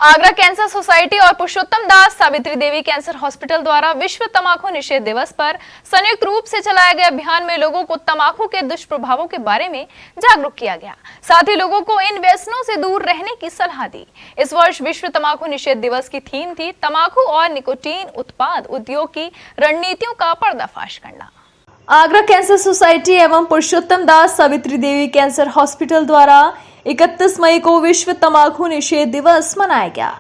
Agra cancer society और पुरुषोत्तम दास Savitri Devi cancer hospital द्वारा विश्व तंबाकू निषेध दिवस पर संयुक्त रूप से चलाए गए अभियान में लोगों को तंबाकू के दुष्प्रभावों के बारे में जागरूक किया गया। साथ ही लोगों को इन व्यसनों से दूर रहने की सलाह दी। इस वर्ष विश्व तंबाकू निषेध दिवस की थीम थी तंबाकू और निकोटीन उत्पाद उद्योग की रणनीतियों का पर्दाफाश करना। आगरा कैंसर सोसाइटी एवं पुरुषोत्तम दास सावित्री देवी कैंसर हॉस्पिटल द्वारा 31 मई को विश्व तंबाकू निषेध दिवस मनाया गया,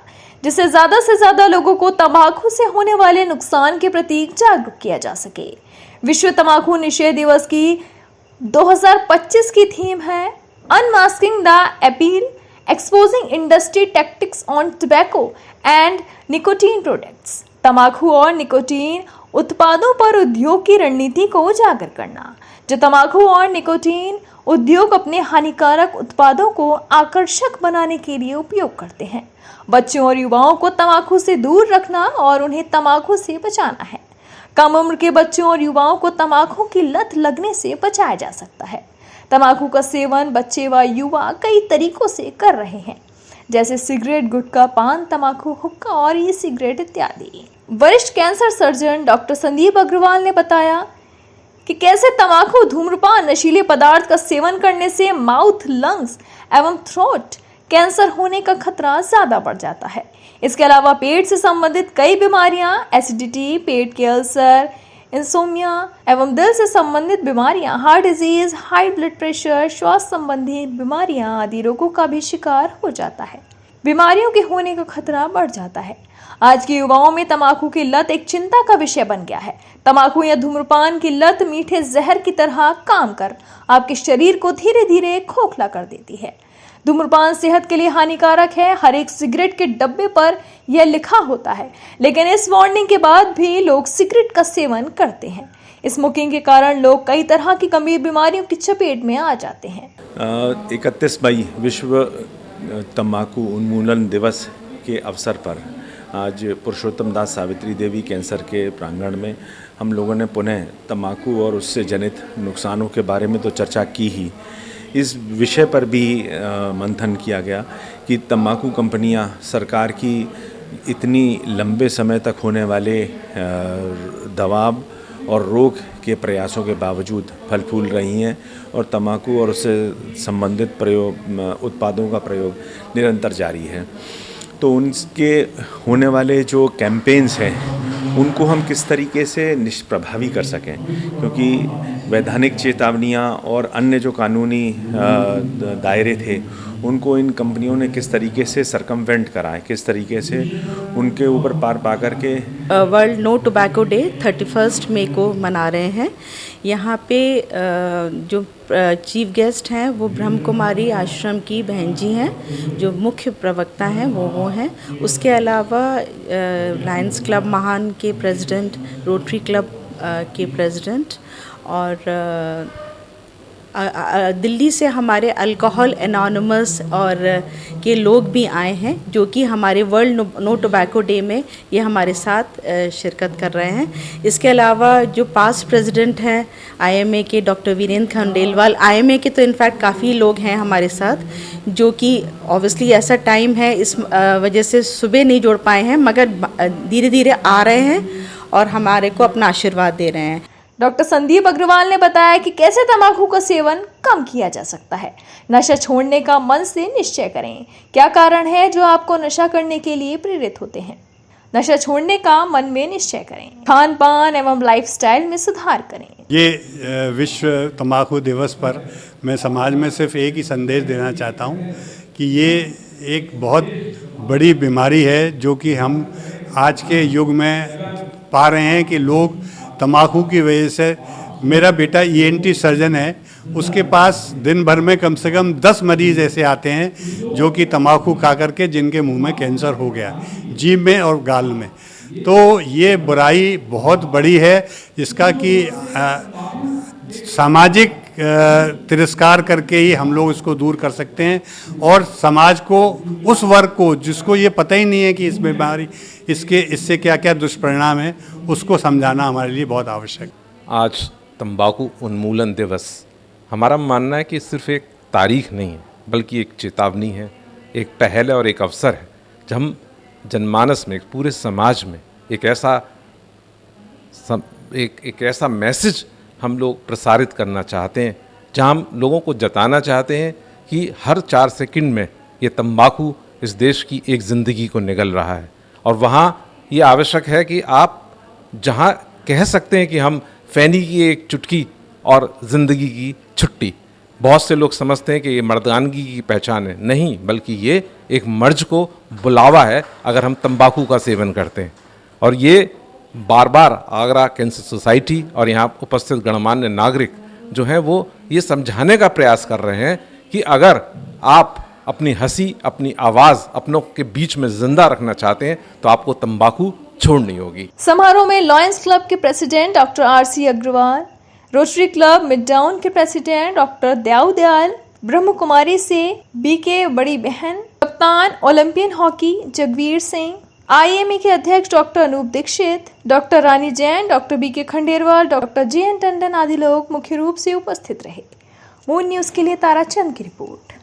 जिससे ज्यादा से ज्यादा लोगों को तंबाकू से होने वाले नुकसान के प्रति जागरूक किया जा सके। विश्व तंबाकू निषेध दिवस की 2025 की थीम है unmasking the appeal, exposing industry tactics on tobacco and nicotine products. तंबाकू और निकोटीन उत्पादों पर उद्योग की रणनीति को उजागर करना, जो तंबाकू और निकोटीन उद्योग अपने हानिकारक उत्पादों को आकर्षक बनाने के लिए उपयोग करते हैं। बच्चों और युवाओं को तंबाकू से दूर रखना और उन्हें तंबाकू से बचाना है। कम उम्र के बच्चों और युवाओं को तंबाकू की लत लगने से बचाया जा सकता है। तंबाकू का सेवन बच्चे व युवा कई तरीकों से कर रहे हैं, जैसे सिगरेट, गुटखा, पान, तंबाकू, हुक्का और ई सिगरेट इत्यादि। वरिष्ठ cancer surgeon doctor Sandeep Agarwal ने बताया कि कैसे तंबाकू, धूम्रपान, नशीले पदार्थ का सेवन करने से माउथ, लंग्स एवं थ्रोट कैंसर होने का खतरा ज्यादा बढ़ जाता है। इसके अलावा पेट से संबंधित कई बीमारियां, एसिडिटी, पेट के अल्सर, इंसोमिया एवं दिल से संबंधित बीमारियां, heart disease, high blood pressure, श्वास संबंधी बीमारियां आदि रोगों का भी शिकार हो जाता है। बीमारियों के होने का खतरा बढ़ जाता है। आज के युवाओं में तंबाकू की लत एक चिंता का विषय बन गया है। तंबाकू या धूम्रपान की लत मीठे जहर की तरह काम कर आपके शरीर को धीरे धीरे खोखला कर देती है। धूम्रपान सेहत के लिए हानिकारक है। हर एक सिगरेट के डब्बे पर यह लिखा होता है, लेकिन इस वार्निंग के बाद भी लोग सिगरेट का सेवन करते हैं। स्मोकिंग के कारण लोग कई तरह की गंभीर बीमारियों की चपेट में आ जाते हैं। 31 मई विश्व तंबाकू उन्मूलन दिवस के अवसर पर आज पुरुषोत्तम दास सावित्री देवी कैंसर के प्रांगण में हम लोगों ने पुनः तंबाकू और उससे जनित नुकसानों के बारे में तो चर्चा की ही, इस विषय पर भी मंथन किया गया कि तंबाकू कंपनियां सरकार की इतनी लंबे समय तक होने वाले दबाव और रोक के प्रयासों के बावजूद फल फूल रही हैं और तंबाकू और उससे संबंधित उत्पादों का प्रयोग निरंतर जारी है। तो उनके होने वाले जो कैंपेन्स हैं उनको हम किस तरीके से निष्प्रभावी कर सकें, क्योंकि वैधानिक चेतावनियां और अन्य जो कानूनी दायरे थे उनको इन कंपनियों ने किस तरीके से सरकमवेंट करा है, किस तरीके से उनके ऊपर पार पा कर के वर्ल्ड नो टोबैको डे 31 मई को मना रहे हैं। यहाँ पे जो चीफ गेस्ट हैं वो ब्रह्म कुमारी आश्रम की बहन जी हैं, जो मुख्य प्रवक्ता हैं वो हैं। उसके अलावा लायंस क्लब महान के प्रेसिडेंट, रोटरी क्लब के प्रेसिडेंट और दिल्ली से हमारे अल्कोहल एनोनिमस और के लोग भी आए हैं, जो कि हमारे वर्ल्ड नो टोबैको डे में ये हमारे साथ शिरकत कर रहे हैं। इसके अलावा जो पास्ट प्रेसिडेंट हैं आईएमए के डॉक्टर वीरेंद्र खंडेलवाल, आईएमए के तो इनफैक्ट काफ़ी लोग हैं हमारे साथ, जो कि ऑब्वियसली ऐसा टाइम है इस वजह से सुबह नहीं जोड़ पाए हैं, मगर धीरे धीरे आ रहे हैं और हमारे को अपना आशीर्वाद दे रहे हैं। डॉक्टर संदीप अग्रवाल ने बताया कि कैसे तंबाकू का सेवन कम किया जा सकता है। नशा छोड़ने का मन से निश्चय करें। क्या कारण है जो आपको नशा करने के लिए प्रेरित होते हैं? नशा छोड़ने का मन में निश्चय करें। खान पान एवं लाइफस्टाइल में सुधार करें। ये विश्व तंबाकू दिवस पर मैं समाज में सिर्फ एक ही संदेश देना चाहता हूँ कि ये एक बहुत बड़ी बीमारी है, जो कि हम आज के युग में पा रहे हैं कि लोग तंबाकू की वजह से, मेरा बेटा ईएनटी सर्जन है, उसके पास दिन भर में कम से कम 10 मरीज़ ऐसे आते हैं जो कि तंबाकू खा करके जिनके मुंह में कैंसर हो गया, जीभ में और गाल में। तो ये बुराई बहुत बड़ी है, जिसका कि सामाजिक तिरस्कार करके ही हम लोग इसको दूर कर सकते हैं और समाज को, उस वर्ग को जिसको ये पता ही नहीं है कि इस बीमारी इससे क्या क्या दुष्परिणाम है, उसको समझाना हमारे लिए बहुत आवश्यक है। आज तंबाकू उन्मूलन दिवस, हमारा मानना है कि सिर्फ एक तारीख नहीं है, बल्कि एक चेतावनी है, एक पहल है और एक अवसर है हम जनमानस में, पूरे समाज में एक ऐसा मैसेज हम लोग प्रसारित करना चाहते हैं, जहाँ हम लोगों को जताना चाहते हैं कि हर 4 सेकंड में ये तंबाकू इस देश की एक ज़िंदगी को निगल रहा है। और वहाँ ये आवश्यक है कि आप जहाँ कह सकते हैं कि हम फैनी की एक चुटकी और ज़िंदगी की छुट्टी, बहुत से लोग समझते हैं कि ये मर्दानगी की पहचान है, नहीं, बल्कि ये एक मर्ज को बुलावा है अगर हम तंबाकू का सेवन करते हैं। और ये बार बार आगरा कैंसर सोसाइटी और यहाँ उपस्थित गणमान्य नागरिक जो हैं वो ये समझाने का प्रयास कर रहे हैं कि अगर आप अपनी हंसी, अपनी आवाज़ अपनों के बीच में जिंदा रखना चाहते हैं तो आपको तंबाकू छोड़नी होगी। समारोह में लॉयंस क्लब के president doctor R C. Agarwal, Rotary Club Midtown के प्रेसिडेंट डॉक्टर दयाऊ दयाल, ब्रह्म कुमारी से बीके बड़ी बहन, कप्तान Olympian hockey Jagveer Singh, IME के अध्यक्ष doctor Anoop Dixit, doctor Rani Jain, doctor BK Khanderwal, doctor JN Tandon आदि लोग मुख्य रूप से उपस्थित रहे। मून न्यूज के लिए ताराचंद की रिपोर्ट।